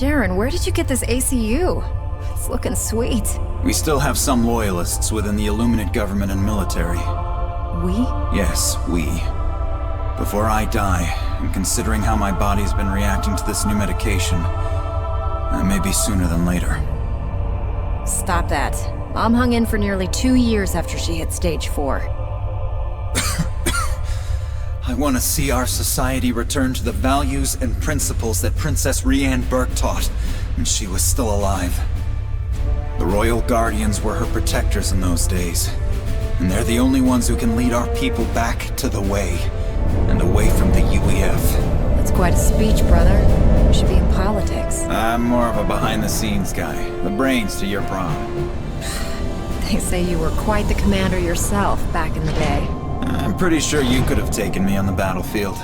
Sharon, where did you get this ACU? It's looking sweet. We still have some loyalists within the Illuminate government and military. We? Yes, we. Before I die, and considering how my body's been reacting to this new medication, that may be sooner than later. Stop that. Mom hung in for nearly 2 years after she hit stage 4. I want to see our society return to the values and principles that Princess Rianne Burke taught when she was still alive. The Royal Guardians were her protectors in those days, and they're the only ones who can lead our people back to the way, and away from the UEF. That's quite a speech, brother. You should be in politics. I'm more of a behind-the-scenes guy. The brains to your prom. They say you were quite the commander yourself back in the day. I'm pretty sure you could have taken me on the battlefield.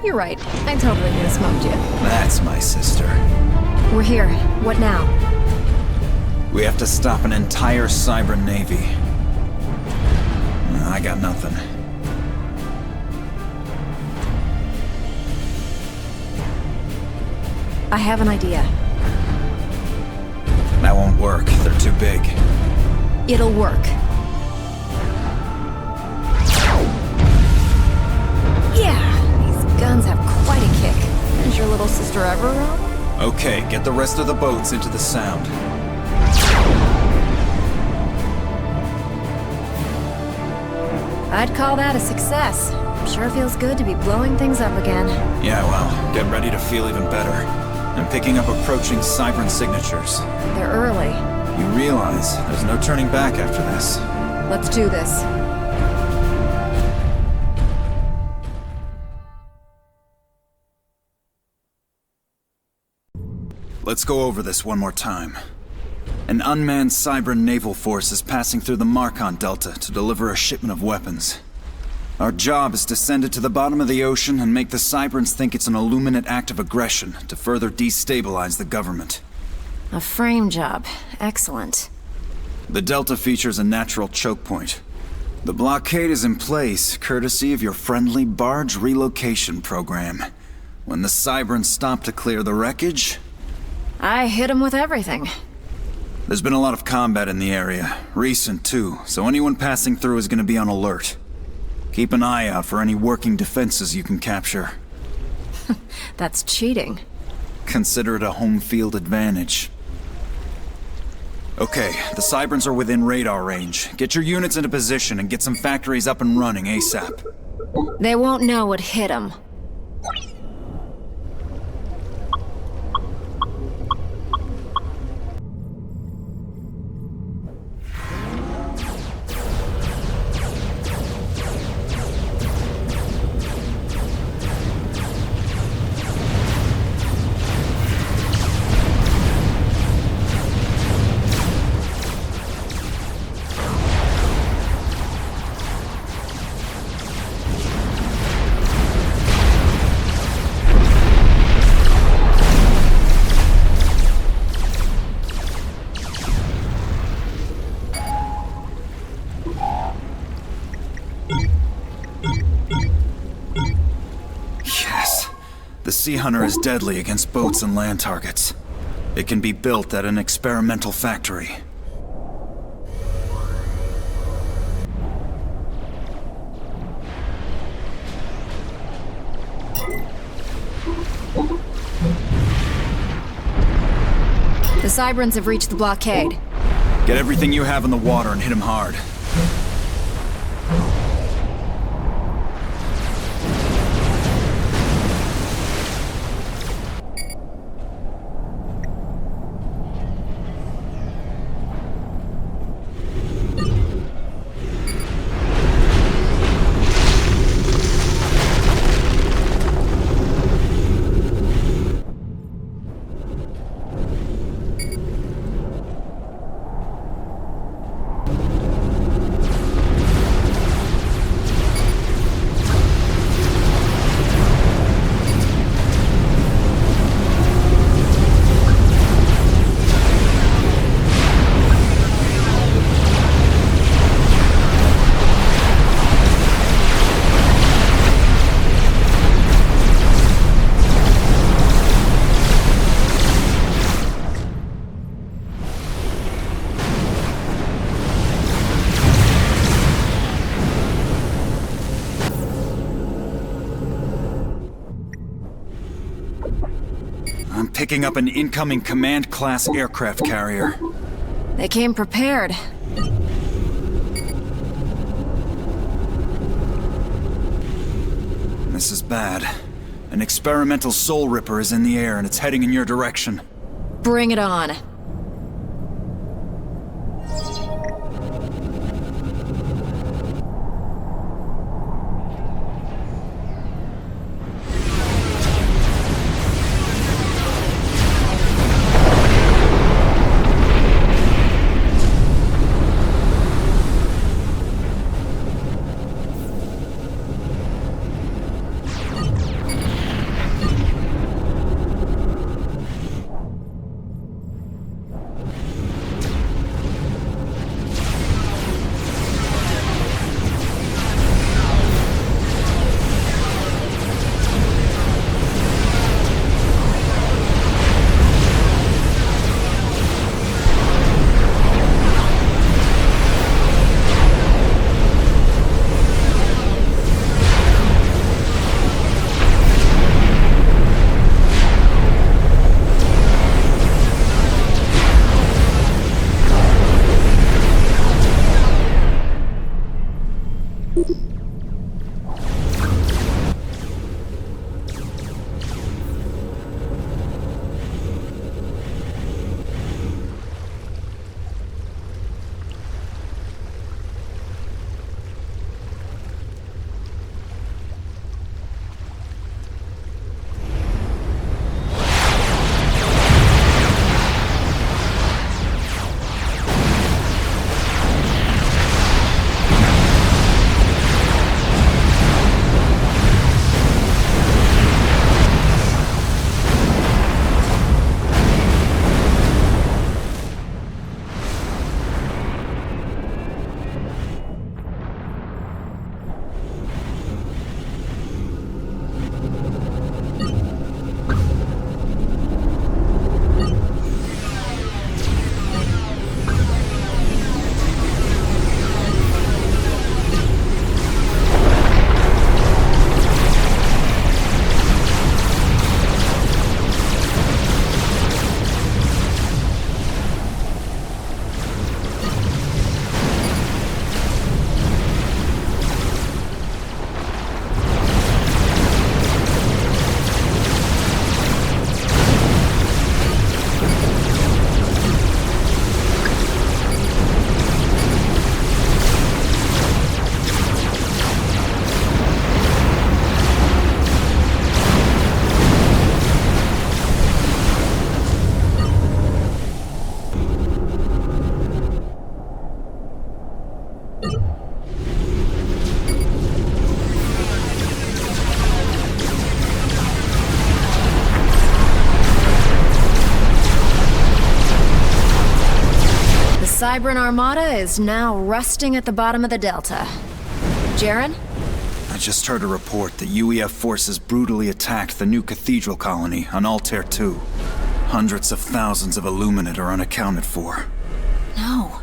You're right. I totally could have smoked you. That's my sister. We're here. What now? We have to stop an entire cyber navy. I got nothing. I have an idea. That won't work. They're too big. It'll work. Yeah, these guns have quite a kick. Is your little sister ever wrong? Okay, get the rest of the boats into the Sound. I'd call that a success. Sure feels good to be blowing things up again. Yeah, well, get ready to feel even better. I'm picking up approaching Cybran signatures. They're early. You realize there's no turning back after this. Let's do this. Let's go over this one more time. An unmanned Cybran naval force is passing through the Marcon Delta to deliver a shipment of weapons. Our job is to send it to the bottom of the ocean and make the Cybrans think it's an Illuminate act of aggression to further destabilize the government. A frame job. Excellent. The Delta features a natural choke point. The blockade is in place, courtesy of your friendly barge relocation program. When the Cybrans stop to clear the wreckage... I hit him with everything. There's been a lot of combat in the area, recent too, so anyone passing through is going to be on alert. Keep an eye out for any working defenses you can capture. That's cheating. Consider it a home field advantage. Okay, the Cybrans are within radar range. Get your units into position and get some factories up and running ASAP. They won't know what hit them. The Sea Hunter is deadly against boats and land targets. It can be built at an experimental factory. The Cybrans have reached the blockade. Get everything you have in the water and hit them hard. picking up an incoming command-class aircraft carrier. They came prepared. This is bad. An experimental Soul Ripper is in the air and it's heading in your direction. Bring it on. Cybran Armada is now rusting at the bottom of the Delta. Jaren? I just heard a report that UEF forces brutally attacked the new cathedral colony on Altair 2. Hundreds of thousands of Illuminate are unaccounted for. No.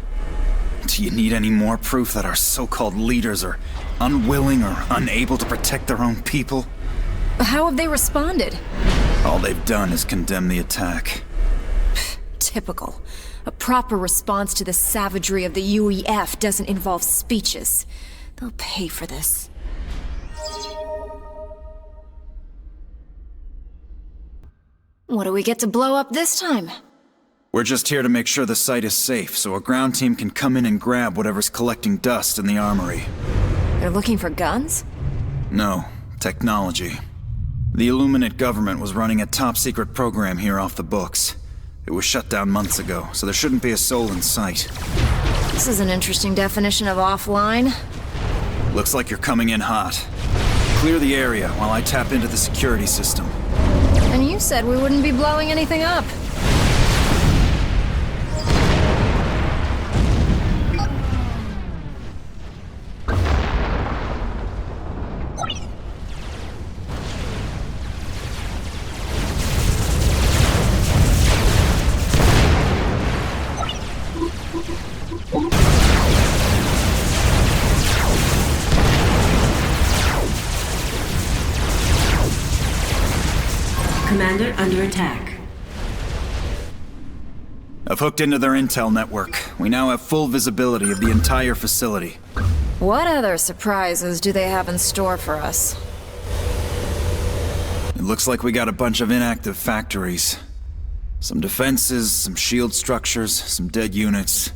Do you need any more proof that our so-called leaders are unwilling or unable to protect their own people? How have they responded? All they've done is condemn the attack. Typical. A proper response to the savagery of the UEF doesn't involve speeches. They'll pay for this. What do we get to blow up this time? We're just here to make sure the site is safe, so a ground team can come in and grab whatever's collecting dust in the armory. They're looking for guns? No, technology. The Illuminate government was running a top-secret program here off the books. It was shut down months ago, so there shouldn't be a soul in sight. This is an interesting definition of offline. Looks like you're coming in hot. Clear the area while I tap into the security system. And you said we wouldn't be blowing anything up. Commander under attack. I've hooked into their intel network. We now have full visibility of the entire facility. What other surprises do they have in store for us? It looks like we got a bunch of inactive factories. Some defenses, some shield structures, some dead units.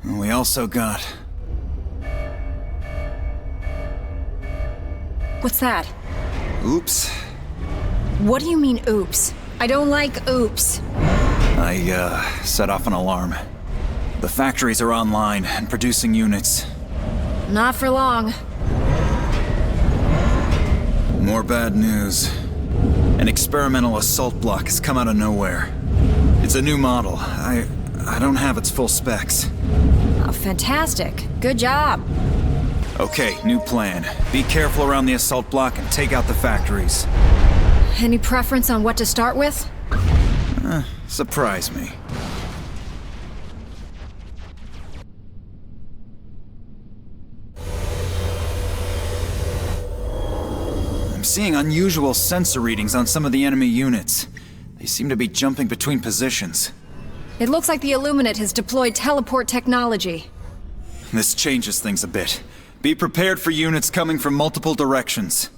And we also got... What's that? Oops. What do you mean, oops? I don't like oops. I set off an alarm. The factories are online and producing units. Not for long. More bad news. An experimental assault block has come out of nowhere. It's a new model. I don't have its full specs. Oh, fantastic. Good job. Okay, new plan. Be careful around the assault block and take out the factories. Any preference on what to start with? Surprise me. I'm seeing unusual sensor readings on some of the enemy units. They seem to be jumping between positions. It looks like the Illuminate has deployed teleport technology. This changes things a bit. Be prepared for units coming from multiple directions.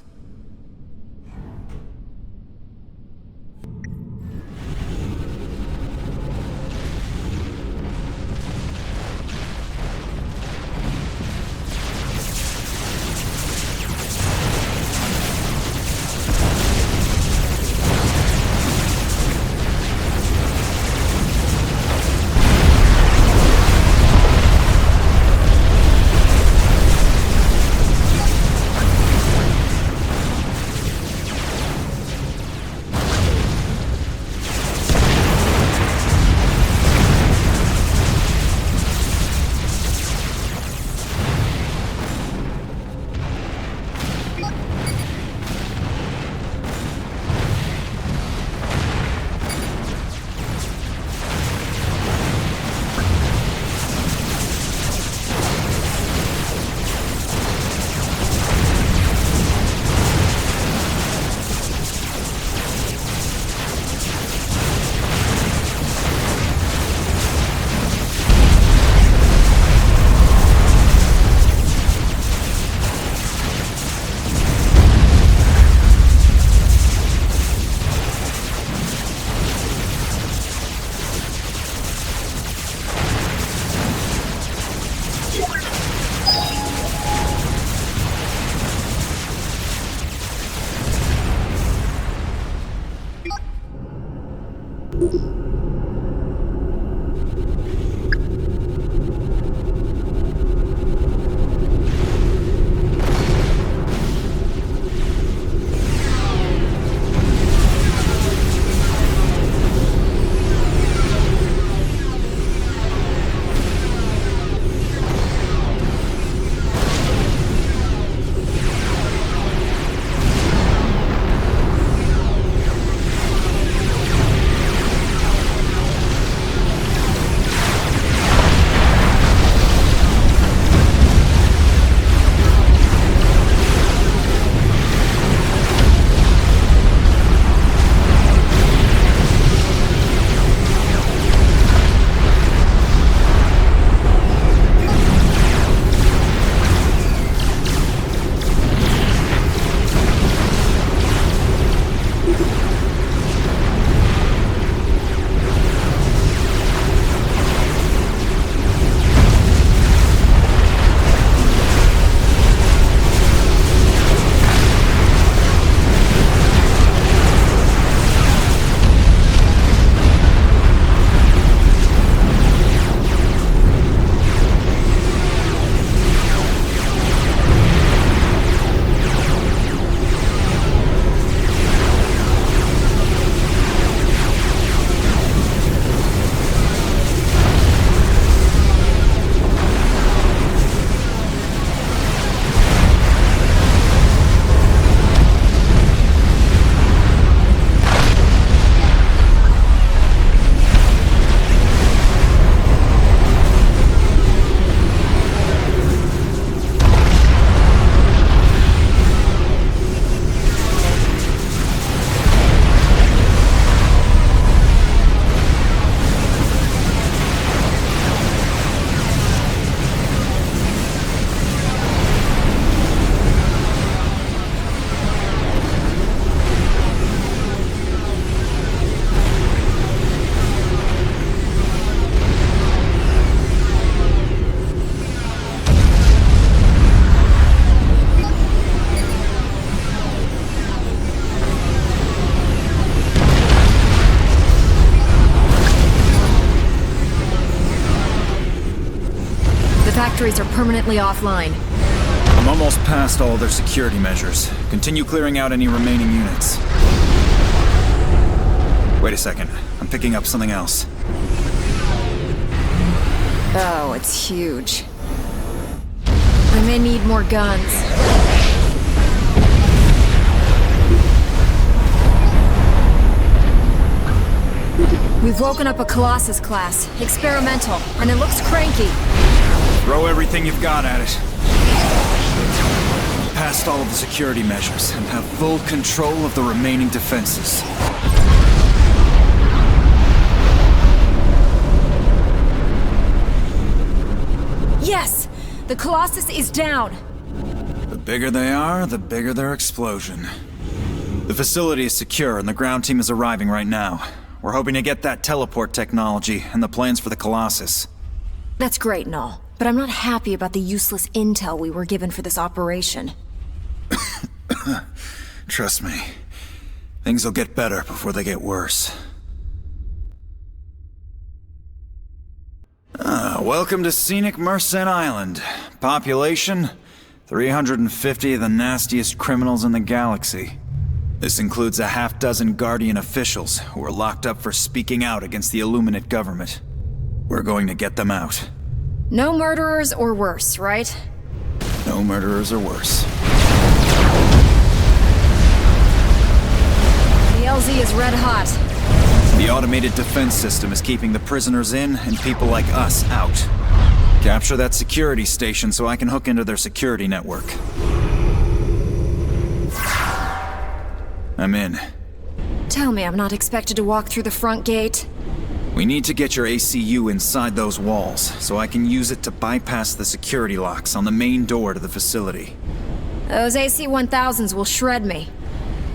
factories are permanently offline. I'm almost past all their security measures. Continue clearing out any remaining units. Wait a second. I'm picking up something else. Oh, it's huge. I may need more guns. We've woken up a Colossus class, experimental, and it looks cranky. Throw everything you've got at it. Past all of the security measures and have full control of the remaining defenses. Yes! The Colossus is down! The bigger they are, the bigger their explosion. The facility is secure and the ground team is arriving right now. We're hoping to get that teleport technology and the plans for the Colossus. That's great and all, but I'm not happy about the useless intel we were given for this operation. Trust me, things will get better before they get worse. Welcome to scenic Merced Island. Population, 350 of the nastiest criminals in the galaxy. This includes a half-dozen Guardian officials who are locked up for speaking out against the Illuminate government. We're going to get them out. No murderers or worse, right? No murderers or worse. The LZ is red hot. The automated defense system is keeping the prisoners in and people like us out. Capture that security station so I can hook into their security network. I'm in. Tell me I'm not expected to walk through the front gate. We need to get your ACU inside those walls, so I can use it to bypass the security locks on the main door to the facility. Those AC-1000s will shred me.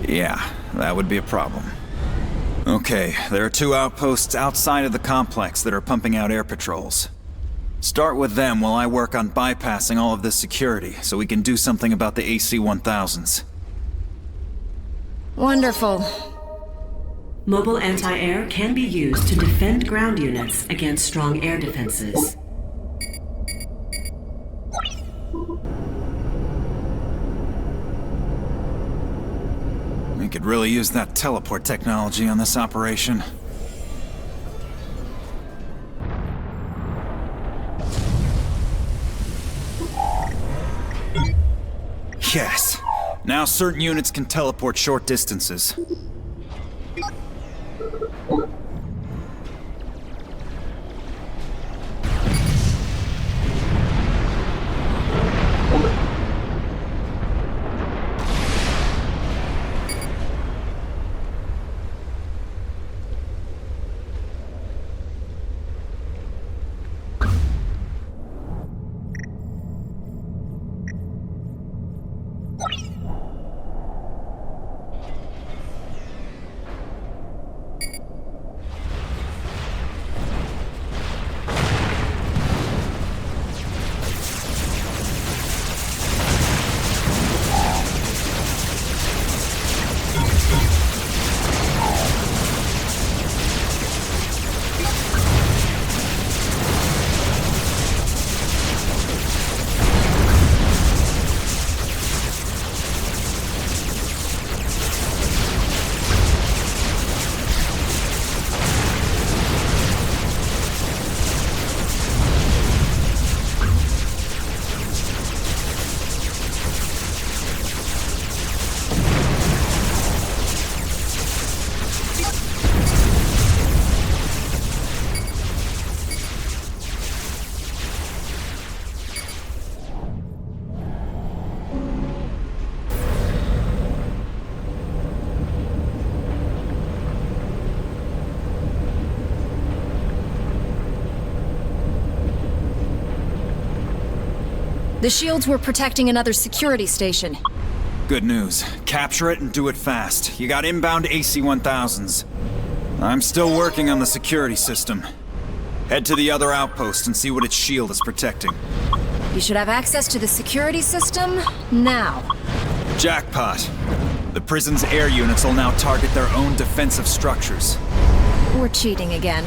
Yeah, that would be a problem. Okay, there are 2 outposts outside of the complex that are pumping out air patrols. Start with them while I work on bypassing all of this security, so we can do something about the AC-1000s. Wonderful. Mobile anti-air can be used to defend ground units against strong air defenses. We could really use that teleport technology on this operation. Yes. Now certain units can teleport short distances. The shields were protecting another security station. Good news. Capture it and do it fast. You got inbound AC-1000s. I'm still working on the security system. Head to the other outpost and see what its shield is protecting. You should have access to the security system now. Jackpot. The prison's air units will now target their own defensive structures. We're cheating again.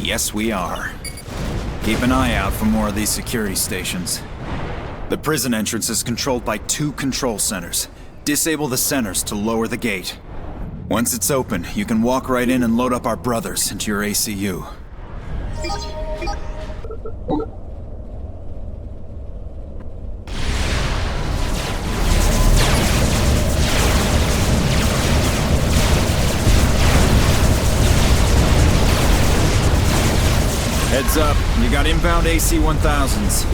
Yes, we are. Keep an eye out for more of these security stations. The prison entrance is controlled by 2 control centers. Disable the centers to lower the gate. Once it's open, you can walk right in and load up our brothers into your ACU. Heads up, you got inbound AC-1000s.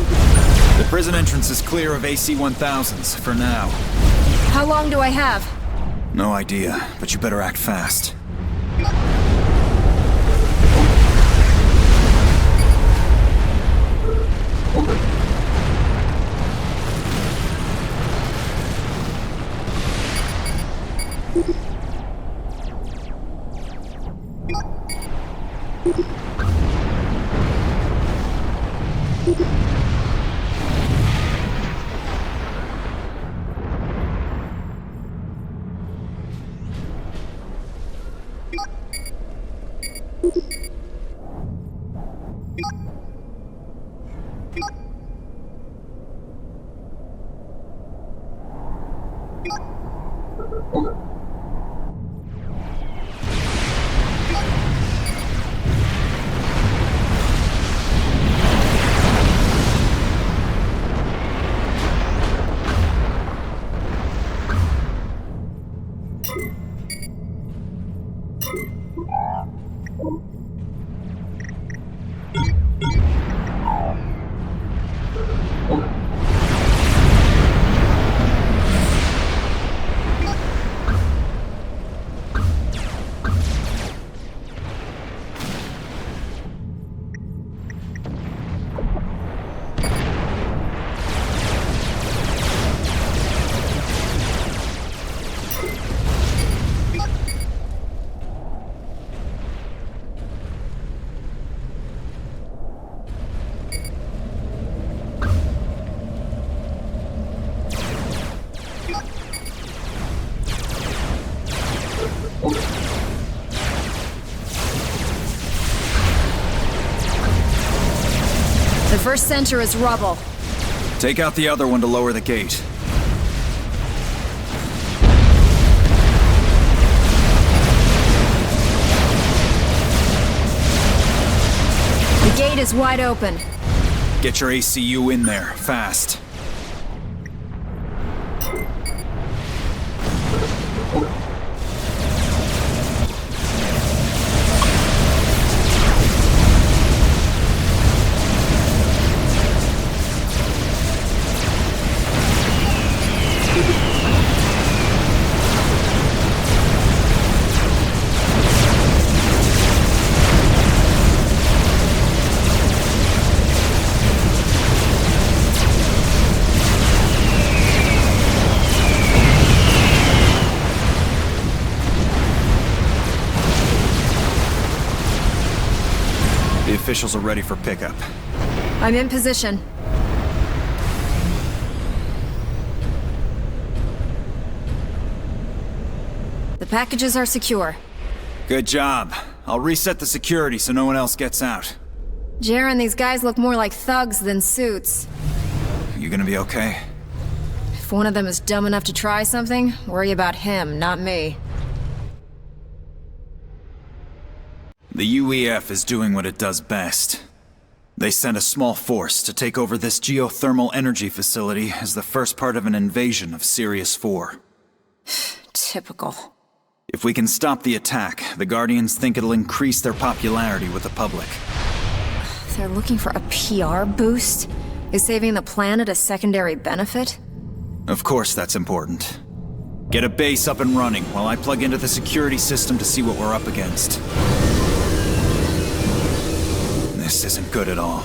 The prison entrance is clear of AC-1000s, for now. How long do I have? No idea, but you better act fast. The first center is rubble. Take out the other one to lower the gate. The gate is wide open. Get your ACU in there, fast. The officials are ready for pickup. I'm in position. The packages are secure. Good job. I'll reset the security so no one else gets out. Jaren, these guys look more like thugs than suits. You gonna be okay? If one of them is dumb enough to try something, worry about him, not me. The UEF is doing what it does best. They sent a small force to take over this geothermal energy facility as the first part of an invasion of Sirius 4. Typical. If we can stop the attack, the Guardians think it'll increase their popularity with the public. They're looking for a PR boost? Is saving the planet a secondary benefit? Of course that's important. Get a base up and running while I plug into the security system to see what we're up against. This isn't good at all.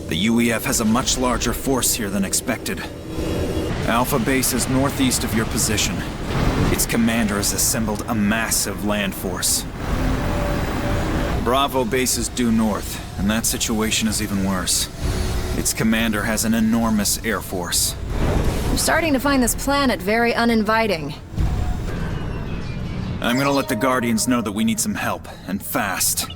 The UEF has a much larger force here than expected. Alpha Base is northeast of your position. Its commander has assembled a massive land force. Bravo Base is due north, and that situation is even worse. Its commander has an enormous air force. I'm starting to find this planet very uninviting. I'm gonna let the Guardians know that we need some help, and fast.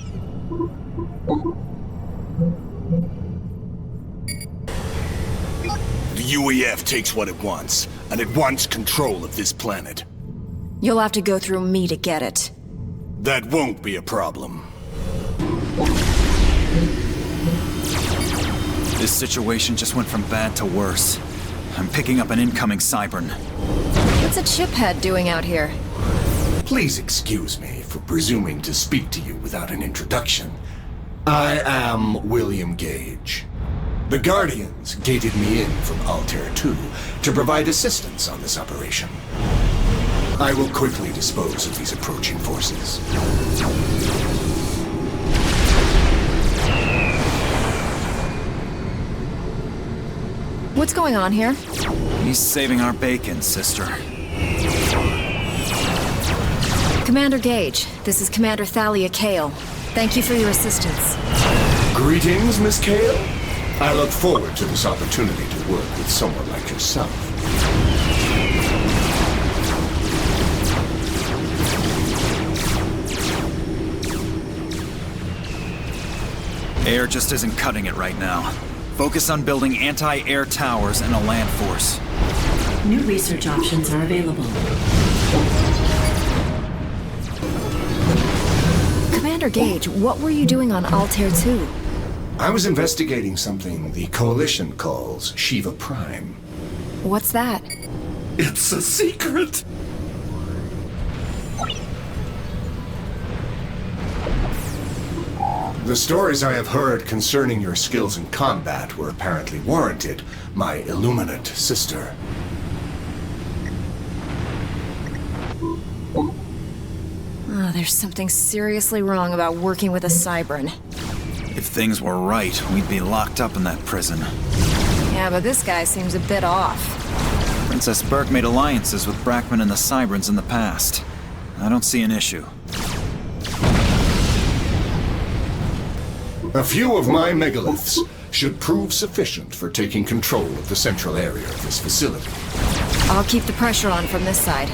UEF takes what it wants, and it wants control of this planet. You'll have to go through me to get it. That won't be a problem. This situation just went from bad to worse. I'm picking up an incoming Cybern. What's a chiphead doing out here? Please excuse me for presuming to speak to you without an introduction. I am William Gage. The Guardians gated me in from Altair 2 to provide assistance on this operation. I will quickly dispose of these approaching forces. What's going on here? He's saving our bacon, sister. Commander Gage, this is Commander Thalia Kale. Thank you for your assistance. Greetings, Miss Kale. I look forward to this opportunity to work with someone like yourself. Air just isn't cutting it right now. Focus on building anti-air towers and a land force. New research options are available. Commander Gage, what were you doing on Altair 2? I was investigating something the Coalition calls Shiva Prime. What's that? It's a secret! The stories I have heard concerning your skills in combat were apparently warranted, my Illuminate sister. Oh, there's something seriously wrong about working with a Cybern. If things were right, we'd be locked up in that prison. Yeah, but this guy seems a bit off. Princess Burke made alliances with Brackman and the Cyberns in the past. I don't see an issue. A few of my megaliths should prove sufficient for taking control of the central area of this facility. I'll keep the pressure on from this side.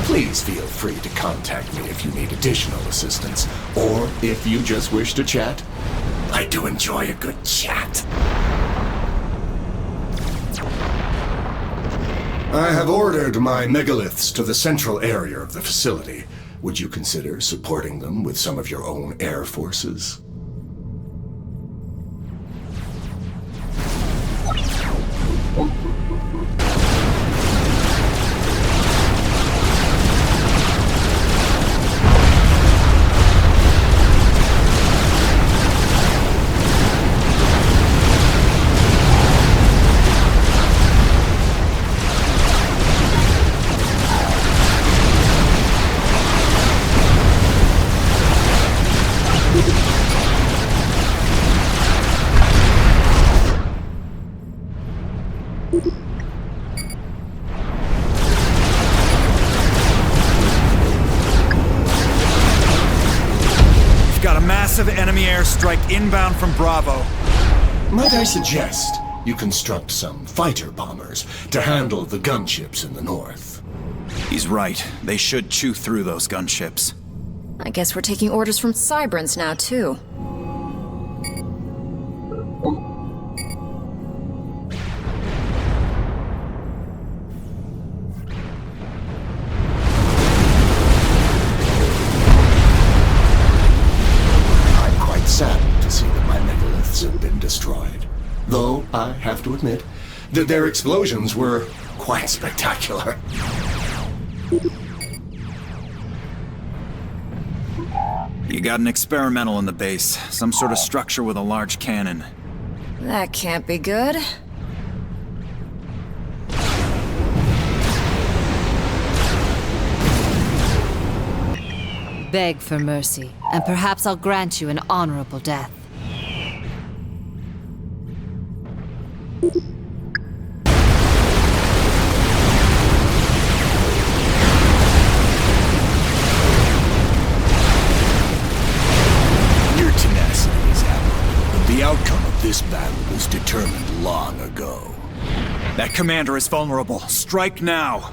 Please feel free to contact me if you need additional assistance, or if you just wish to chat. I do enjoy a good chat. I have ordered my megaliths to the central area of the facility. Would you consider supporting them with some of your own air forces? Enemy airstrike inbound from Bravo. Might I suggest you construct some fighter bombers to handle the gunships in the north? He's right. They should chew through those gunships. I guess we're taking orders from Cyberns now, too. Saddened to see that my megaliths have been destroyed. Though, I have to admit, that their explosions were quite spectacular. You got an experimental in the base. Some sort of structure with a large cannon. That can't be good. Beg for mercy, and perhaps I'll grant you an honorable death. Your tenacity is admirable, but the outcome of this battle was determined long ago. That commander is vulnerable. Strike now!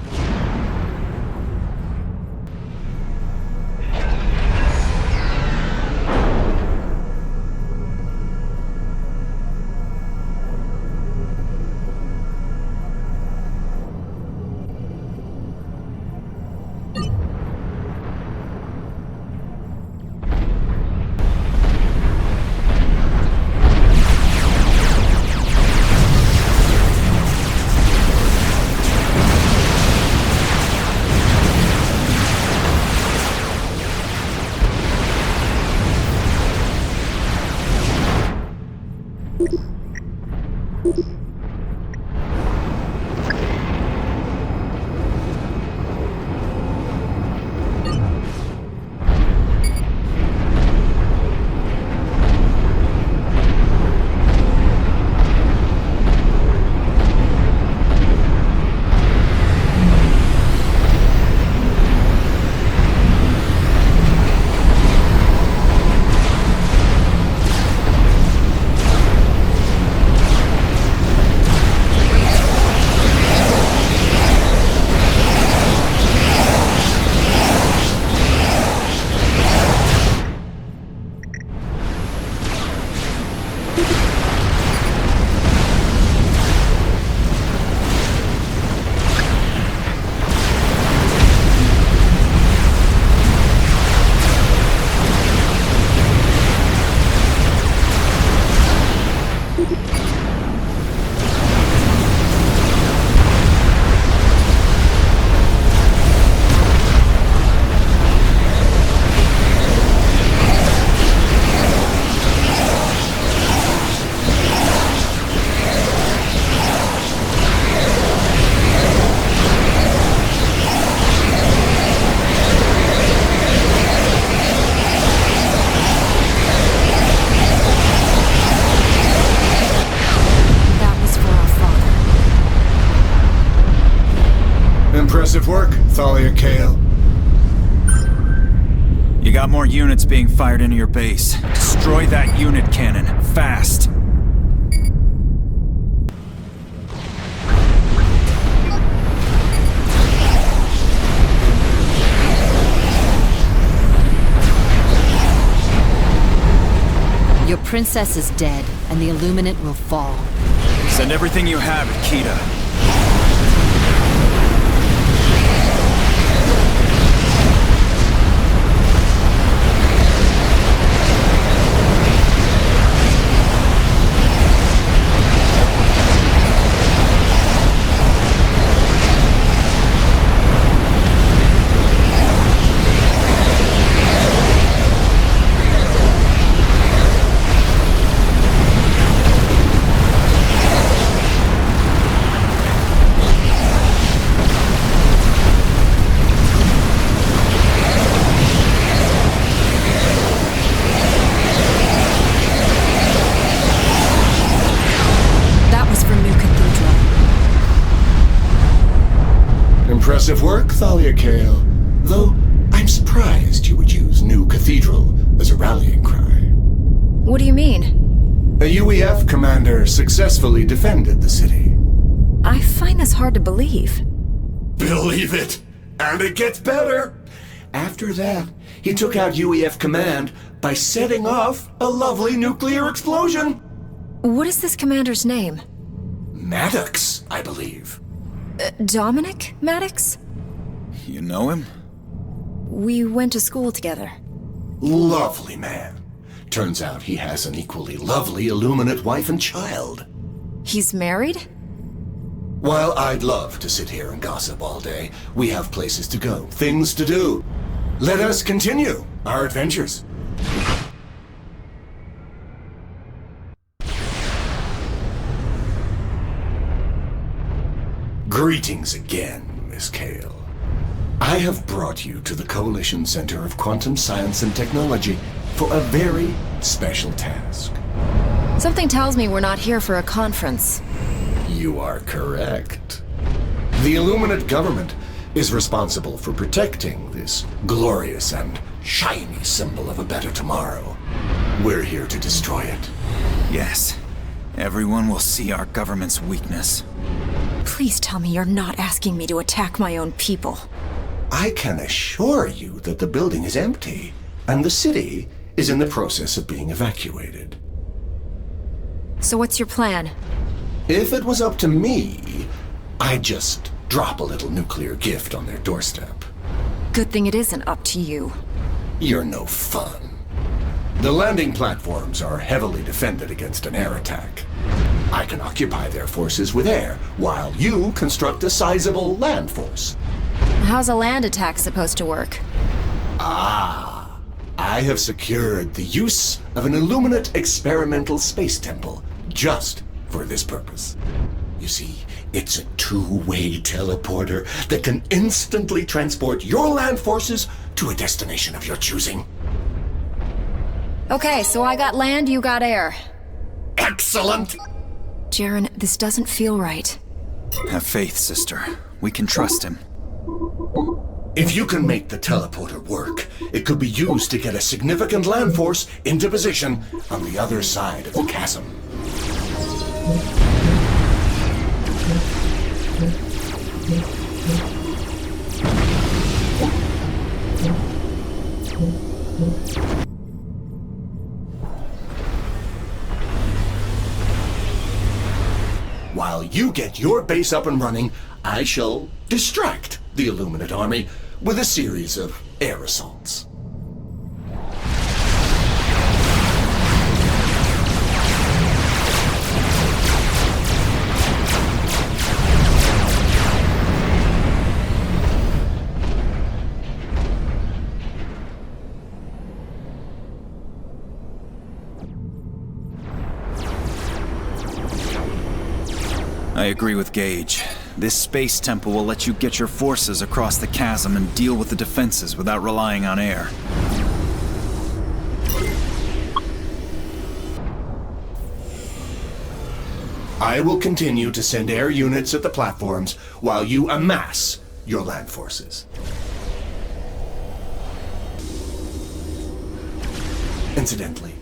Impressive work, Thalia Kale. You got more units being fired into your base. Destroy that unit cannon, fast! Your princess is dead, and the Illuminate will fall. Send everything you have at Kita. Impressive work, Thalia Kale. Though, I'm surprised you would use New Cathedral as a rallying cry. What do you mean? A UEF commander successfully defended the city. I find this hard to believe. Believe it! And it gets better! After that, he took out UEF command by setting off a lovely nuclear explosion! What is this commander's name? Maddox, I believe. Dominic Maddox? You know him? We went to school together. Lovely man. Turns out he has an equally lovely Illuminate wife and child. He's married? While I'd love to sit here and gossip all day, we have places to go, things to do. Let us continue our adventures. Greetings again, Miss Kale. I have brought you to the Coalition Center of Quantum Science and Technology for a very special task. Something tells me we're not here for a conference. You are correct. The Illuminate government is responsible for protecting this glorious and shiny symbol of a better tomorrow. We're here to destroy it. Yes. Everyone will see our government's weakness. Please tell me you're not asking me to attack my own people. I can assure you that the building is empty, and the city is in the process of being evacuated. So what's your plan? If it was up to me, I'd just drop a little nuclear gift on their doorstep. Good thing it isn't up to you. You're no fun. The landing platforms are heavily defended against an air attack. I can occupy their forces with air, while you construct a sizable land force. How's a land attack supposed to work? I have secured the use of an Illuminate experimental space temple just for this purpose. You see, it's a two-way teleporter that can instantly transport your land forces to a destination of your choosing. Okay, so I got land, you got air. Excellent! Jaren, this doesn't feel right. Have faith, sister. We can trust him. If you can make the teleporter work, it could be used to get a significant land force into position on the other side of the chasm. While you get your base up and running, I shall distract the Illuminate army with a series of air assaults. I agree with Gage. This space temple will let you get your forces across the chasm and deal with the defenses without relying on air. I will continue to send air units at the platforms while you amass your land forces. Incidentally,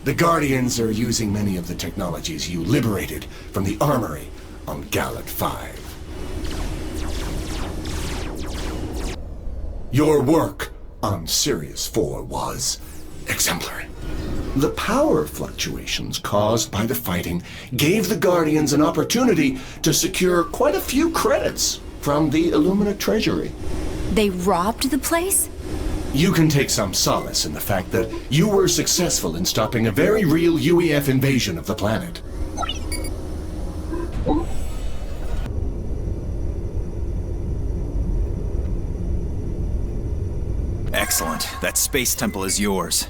the Guardians are using many of the technologies you liberated from the armory on Gallet 5. Your work on Sirius 4 was exemplary. The power fluctuations caused by the fighting gave the Guardians an opportunity to secure quite a few credits from the Illuminate Treasury. They robbed the place? You can take some solace in the fact that you were successful in stopping a very real UEF invasion of the planet. Excellent. That space temple is yours.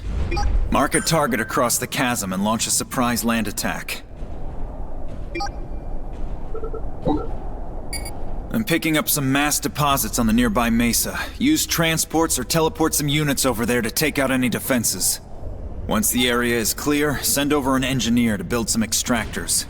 Mark a target across the chasm and launch a surprise land attack. I'm picking up some mass deposits on the nearby mesa. Use transports or teleport some units over there to take out any defenses. Once the area is clear, send over an engineer to build some extractors.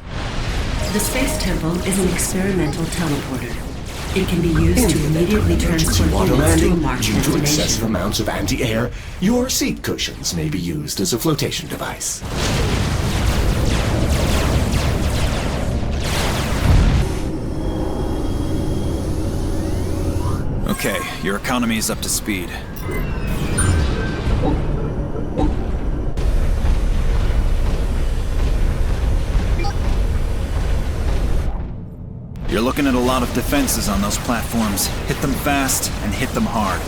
The Space Temple is an experimental teleporter. It can be used to immediately transport Water units to a landing, marked due to excessive destination. amounts of anti-air, your seat cushions may be used as a flotation device. Okay, your economy is up to speed. You're looking at a lot of defenses on those platforms. Hit them fast and hit them hard.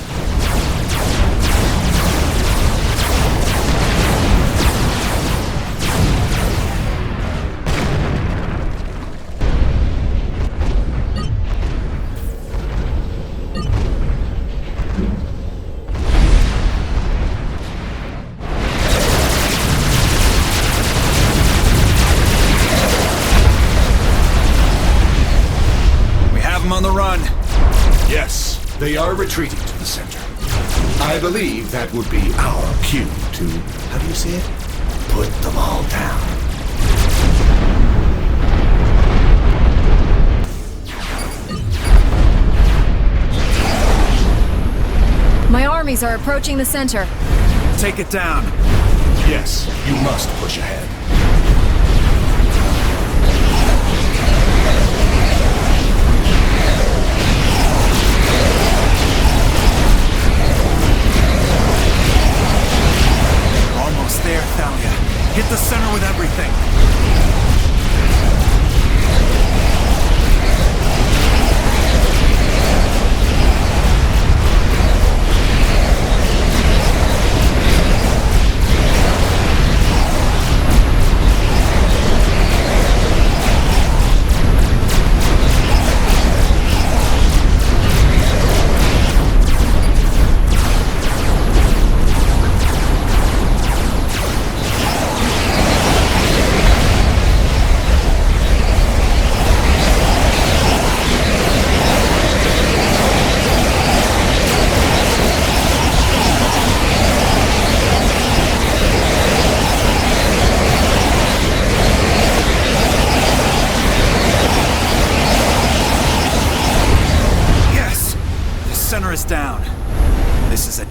On the run. Yes, they are retreating to the center. I believe that would be our cue to, how do you say it? Put them all down. My armies are approaching the center. Take it down. Yes, you must push ahead. There, Thalia. Hit the center with everything.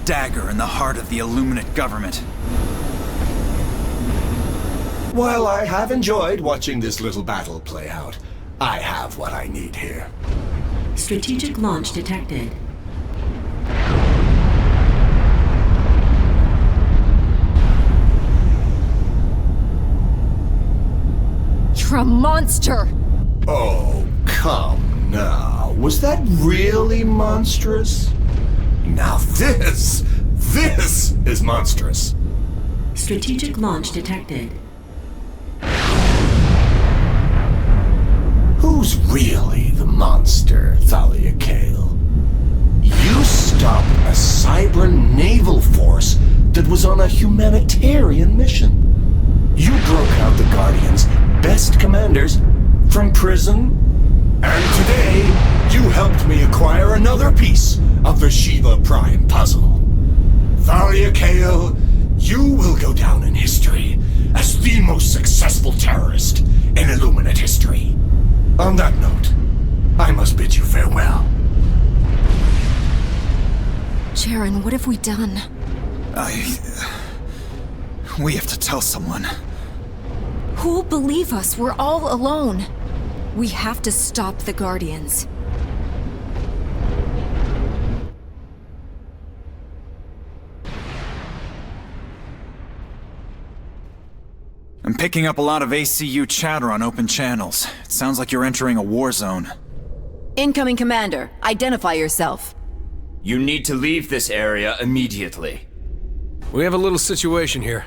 dagger in the heart of the Illuminate government. While I have enjoyed watching this little battle play out, I have what I need here. Strategic launch detected. You're a monster! Oh, come now. Was that really monstrous? Now this is monstrous. Strategic launch detected. Who's really the monster, Thalia Kale? You stopped a Cybran naval force that was on a humanitarian mission. You broke out the Guardians' best commanders from prison. And today, you helped me acquire another piece of the Shiva Prime puzzle. Thalia Kale, you will go down in history as the most successful terrorist in Illuminate history. On that note, I must bid you farewell. Jaren, what have we done? We have to tell someone. Who'll believe us? We're all alone. We have to stop the Guardians. I'm picking up a lot of ACU chatter on open channels. It sounds like you're entering a war zone. Incoming Commander, identify yourself. You need to leave this area immediately. We have a little situation here.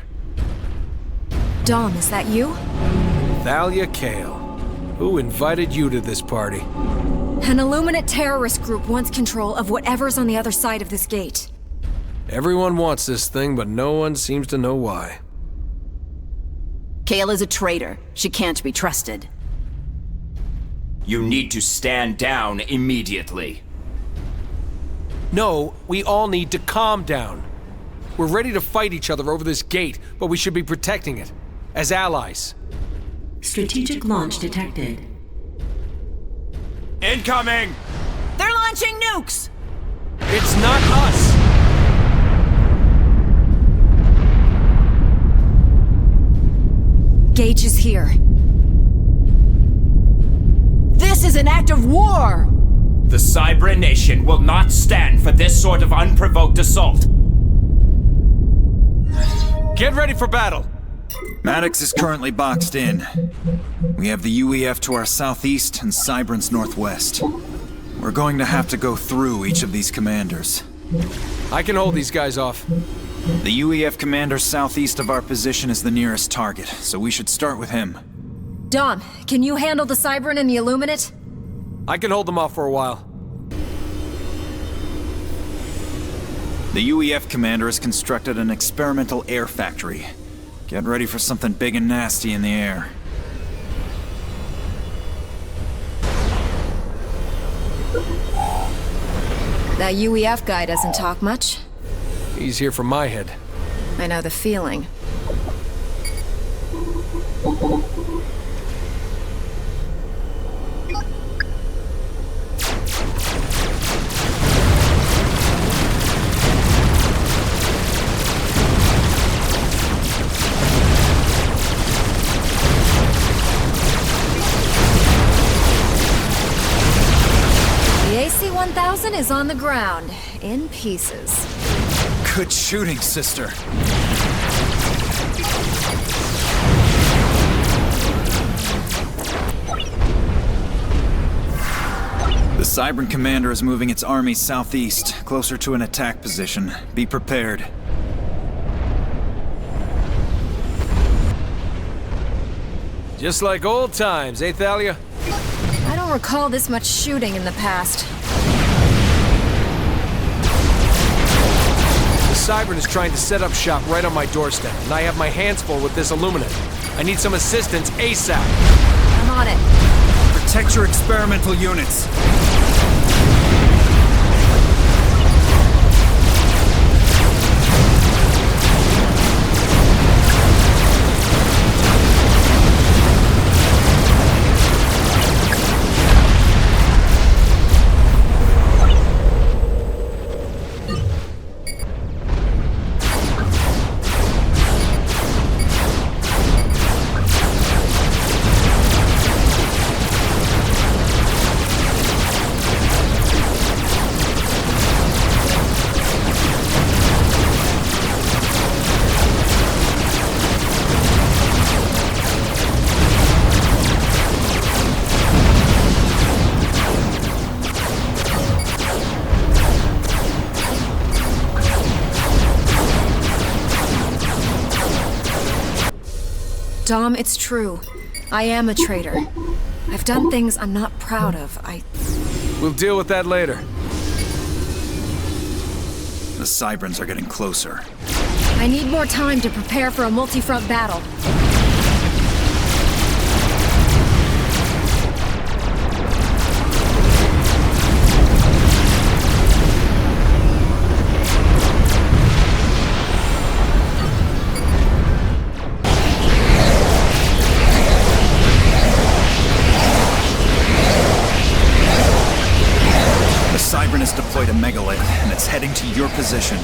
Dom, is that you? Thalia Kale. Who invited you to this party? An Illuminate terrorist group wants control of whatever's on the other side of this gate. Everyone wants this thing, but no one seems to know why. Kale is a traitor. She can't be trusted. You need to stand down immediately. No, we all need to calm down. We're ready to fight each other over this gate, but we should be protecting it. As allies. Strategic launch detected. Incoming! They're launching nukes! It's not us! Gage is here. This is an act of war! The Cybran Nation will not stand for this sort of unprovoked assault. Get ready for battle! Maddox is currently boxed in. We have the UEF to our southeast and Cybran's northwest. We're going to have to go through each of these commanders. I can hold these guys off. The UEF commander southeast of our position is the nearest target, so we should start with him. Dom, can you handle the Cybran and the Illuminate? I can hold them off for a while. The UEF commander has constructed an experimental air factory. Get ready for something big and nasty in the air. That UEF guy doesn't talk much. He's here for my head. I know the feeling. The AC-1000 is on the ground, in pieces. Good shooting, sister. The Cybran commander is moving its army southeast, closer to an attack position. Be prepared. Just like old times, eh, Thalia? I don't recall this much shooting in the past. The Cybran is trying to set up shop right on my doorstep, and I have my hands full with this Illuminate. I need some assistance ASAP. I'm on it. Protect your experimental units. Dom, it's true. I am a traitor. I've done things I'm not proud of. We'll deal with that later. The Cybrans are getting closer. I need more time to prepare for a multi-front battle. The Cybran has deployed a megalith, and it's heading to your position.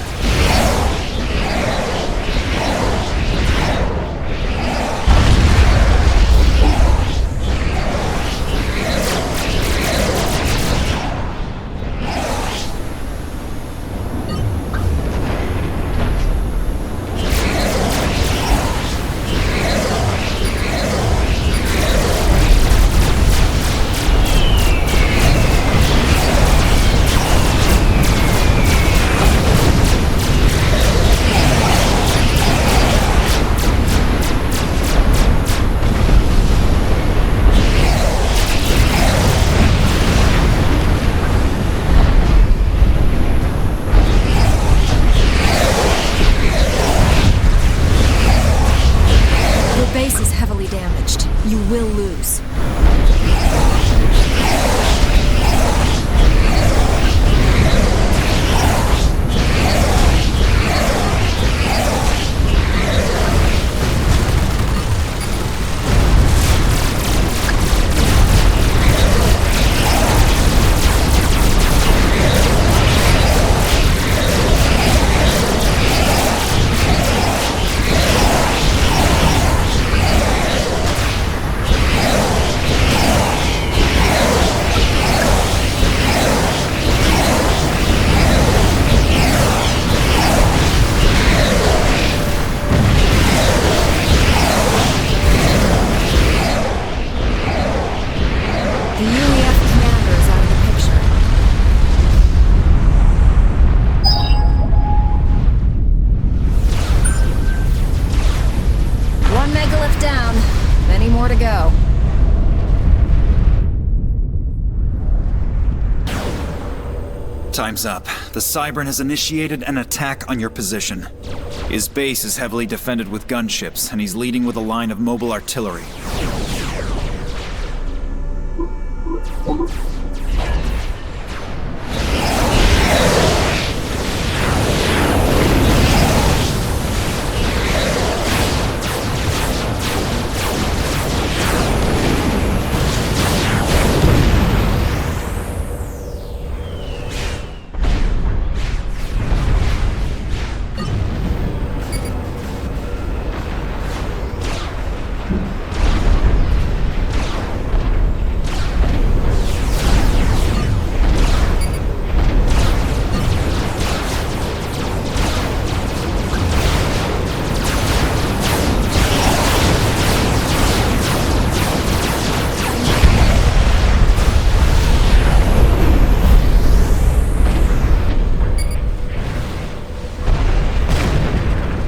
Base is heavily damaged. You will lose. The UEF commander is out of the picture. One megalith down. Many more to go. Time's up. The Cybran has initiated an attack on your position. His base is heavily defended with gunships, and he's leading with a line of mobile artillery.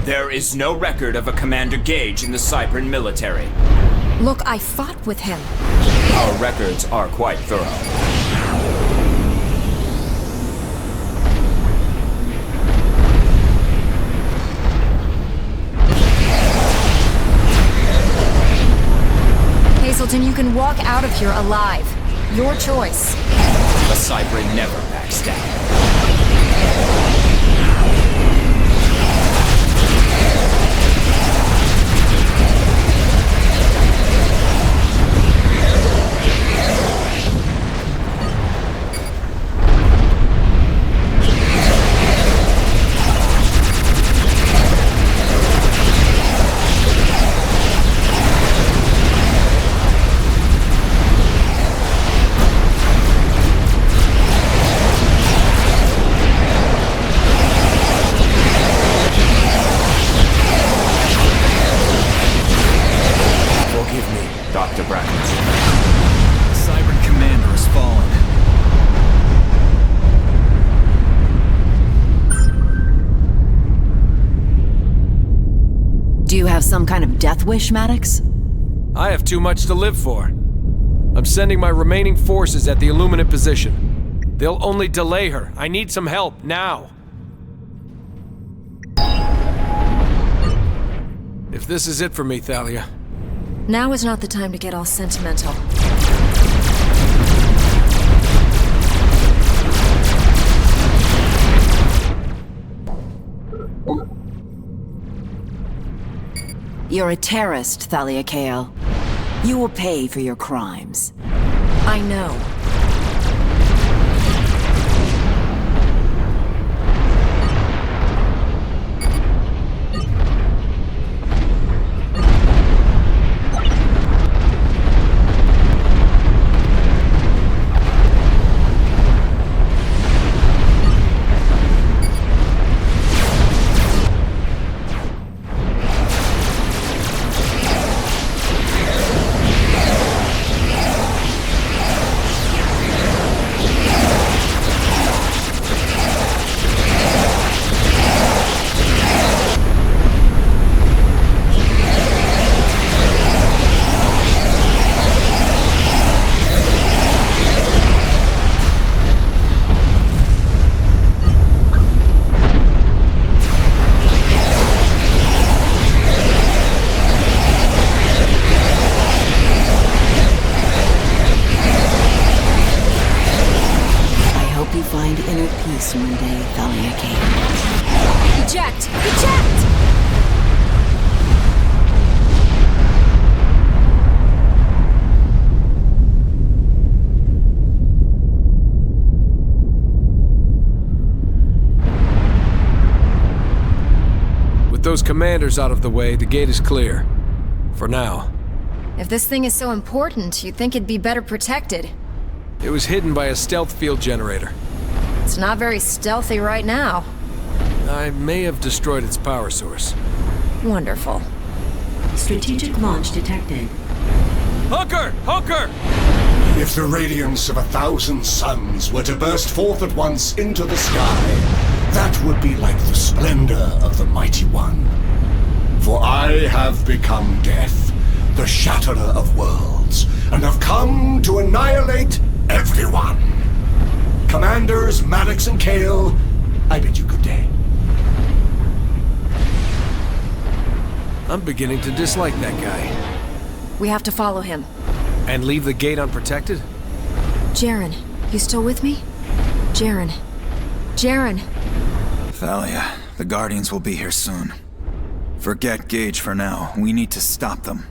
There is no record of a Commander Gage in the Cybran military. Look, I fought with him. Our records are quite thorough. Hazelton, you can walk out of here alive. Your choice. The Cybran never backs down. Dr. Brackett. The Cybran commander has fallen. Do you have some kind of death wish, Maddox? I have too much to live for. I'm sending my remaining forces at the Illuminate position. They'll only delay her. I need some help, now. If this is it for me, Thalia. Now is not the time to get all sentimental. You're a terrorist, Thalia Kale. You will pay for your crimes. I know. Find inner peace one day, Thalia Kale. Eject! Eject! With those commanders out of the way, the gate is clear. For now. If this thing is so important, you'd think it'd be better protected. It was hidden by a stealth field generator. It's not very stealthy right now. I may have destroyed its power source. Wonderful. Strategic launch detected. Hooker! Hooker! If the radiance of 1,000 suns were to burst forth at once into the sky, that would be like the splendor of the Mighty One. For I have become death, the shatterer of worlds, and have come to annihilate everyone. Commanders Maddox and Kale, I bid you good day. I'm beginning to dislike that guy. We have to follow him. And leave the gate unprotected? Jaren, you still with me? Jaren. Jaren! Thalia, the Guardians will be here soon. Forget Gage for now. We need to stop them.